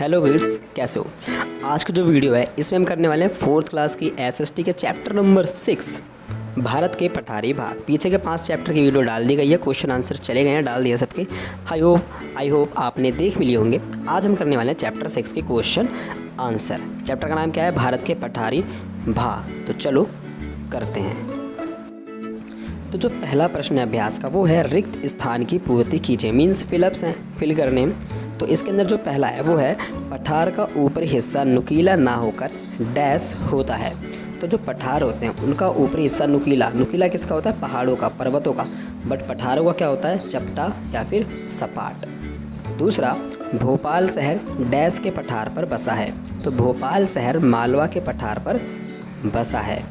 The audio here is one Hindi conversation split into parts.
हेलो वीड्स, कैसे हो। आज की जो वीडियो है इसमें हम करने वाले हैं 4th क्लास की एसएसटी के चैप्टर नंबर 6 भारत के पठारी भाग। पीछे के 5 चैप्टर की वीडियो डाल दी गई है, क्वेश्चन आंसर चले गए हैं, डाल दिया सबके। आई होप आपने देख भी लिए होंगे। आज हम करने वाले हैं चैप्टर 6 के क्वेश्चन आंसर। चैप्टर का नाम क्या है? भारत के पठारी भाग। तो चलो करते हैं। तो जो पहला प्रश्न है अभ्यास का वो है रिक्त स्थान की पूर्ति कीजिए। मीन्स फिलअप्स हैं, फिल करने। तो इसके अंदर जो पहला है वो है पठार का ऊपरी हिस्सा नुकीला ना होकर डैश होता है। तो जो पठार होते हैं उनका ऊपरी हिस्सा नुकीला किसका होता है? पहाड़ों का, पर्वतों का। बट पठारों का क्या होता है? चपटा या फिर सपाट। दूसरा, भोपाल शहर डैश के पठार पर बसा है। तो भोपाल शहर मालवा के पठार पर बसा है।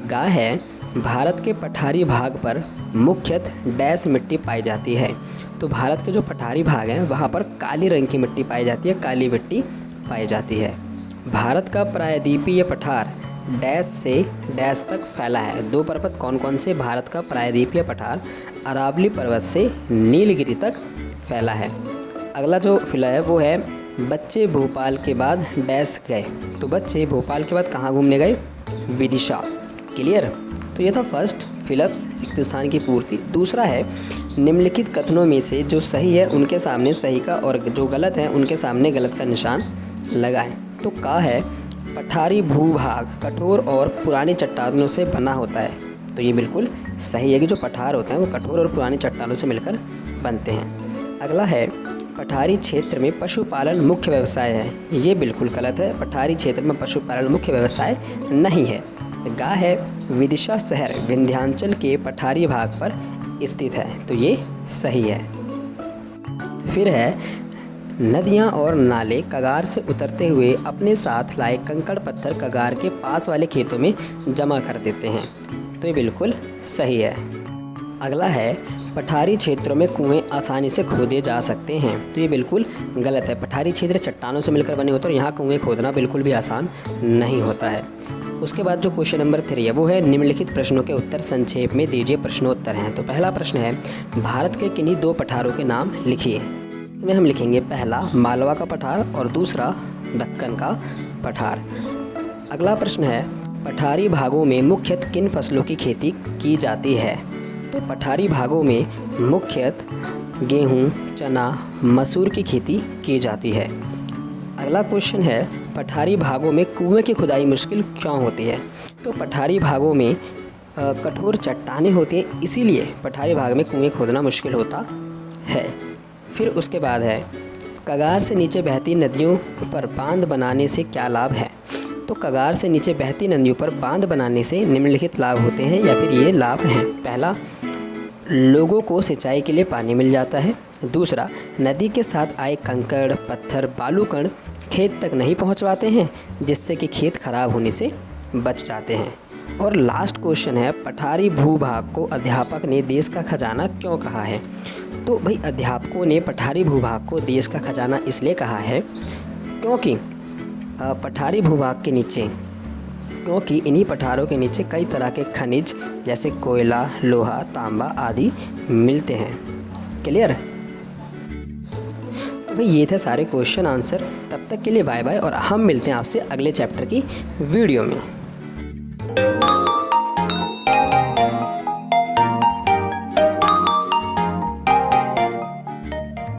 गा है भारत के पठारी भाग पर मुख्यतः डैश मिट्टी पाई जाती है। तो भारत के जो पठारी भाग हैं वहाँ पर काली रंग की मिट्टी पाई जाती है, काली मिट्टी पाई जाती है। भारत का प्रायद्वीपीय पठार डैश से डैश तक फैला है। 2 पर्वत कौन कौन से? भारत का प्रायद्वीपीय पठार अरावली पर्वत से नीलगिरी तक फैला है। अगला जो फिला है वो है बच्चे भोपाल के बाद डैश गए। तो बच्चे भोपाल के बाद कहाँ घूमने गए? विदिशा। क्लियर? तो ये था फर्स्ट फिलअप्स, रिक्त स्थान की पूर्ति। दूसरा है निम्नलिखित कथनों में से जो सही है उनके सामने सही का और जो गलत है उनके सामने गलत का निशान लगाएं। तो का है पठारी भूभाग कठोर और पुरानी चट्टानों से बना होता है। तो ये बिल्कुल सही है कि जो पठार होते हैं वो कठोर और पुरानी चट्टानों से मिलकर बनते हैं। अगला है पठारी क्षेत्र में पशुपालन मुख्य व्यवसाय है। ये बिल्कुल गलत है, पठारी क्षेत्र में पशुपालन मुख्य व्यवसाय नहीं है। गा है विदिशा शहर विंध्याचल के पठारी भाग पर स्थित है। तो ये सही है। फिर है नदियाँ और नाले कगार से उतरते हुए अपने साथ लाए कंकड़ पत्थर कगार के पास वाले खेतों में जमा कर देते हैं। तो ये बिल्कुल सही है। अगला है पठारी क्षेत्रों में कुएं आसानी से खोदे जा सकते हैं। तो ये बिल्कुल गलत है। पठारी क्षेत्र चट्टानों से मिलकर बने होते हैं और यहाँ कुएं खोदना बिल्कुल भी आसान नहीं होता है। उसके बाद जो क्वेश्चन नंबर 3 है वो है निम्नलिखित प्रश्नों के उत्तर संक्षेप में दीजिए। प्रश्नोत्तर हैं। तो पहला प्रश्न है भारत के किन्हीं 2 पठारों के नाम लिखिए। इसमें हम लिखेंगे पहला मालवा का पठार और दूसरा दक्कन का पठार। अगला प्रश्न है पठारी भागों में मुख्यतः किन फसलों की खेती की जाती है? तो पठारी भागों में मुख्यतः गेहूँ, चना, मसूर की खेती की जाती है। अगला क्वेश्चन है पठारी भागों में कुएं की खुदाई मुश्किल क्यों होती है? तो पठारी भागों में कठोर चट्टानें होती हैं, इसीलिए पठारी भाग में कुएं खोदना मुश्किल होता है। फिर उसके बाद है कगार से नीचे बहती नदियों पर बांध बनाने से क्या लाभ है? तो कगार से नीचे बहती नदियों पर बांध बनाने से निम्नलिखित लाभ होते हैं या फिर ये लाभ हैं। पहला, लोगों को सिंचाई के लिए पानी मिल जाता है। दूसरा, नदी के साथ आए कंकड़, पत्थर, बालू कण खेत तक नहीं पहुंच पाते हैं, जिससे कि खेत खराब होने से बच जाते हैं। और लास्ट क्वेश्चन है पठारी भूभाग को अध्यापक ने देश का खजाना क्यों कहा है? तो भाई अध्यापकों ने पठारी भूभाग को देश का खजाना इसलिए कहा है क्योंकि पठारी भूभाग के नीचे इन्हीं पठारों के नीचे कई तरह के खनिज जैसे कोयला, लोहा, तांबा आदि मिलते हैं। क्लियर? तो भाई ये थे सारे क्वेश्चन आंसर। तब तक के लिए बाय बाय और हम मिलते हैं आपसे अगले चैप्टर की वीडियो में।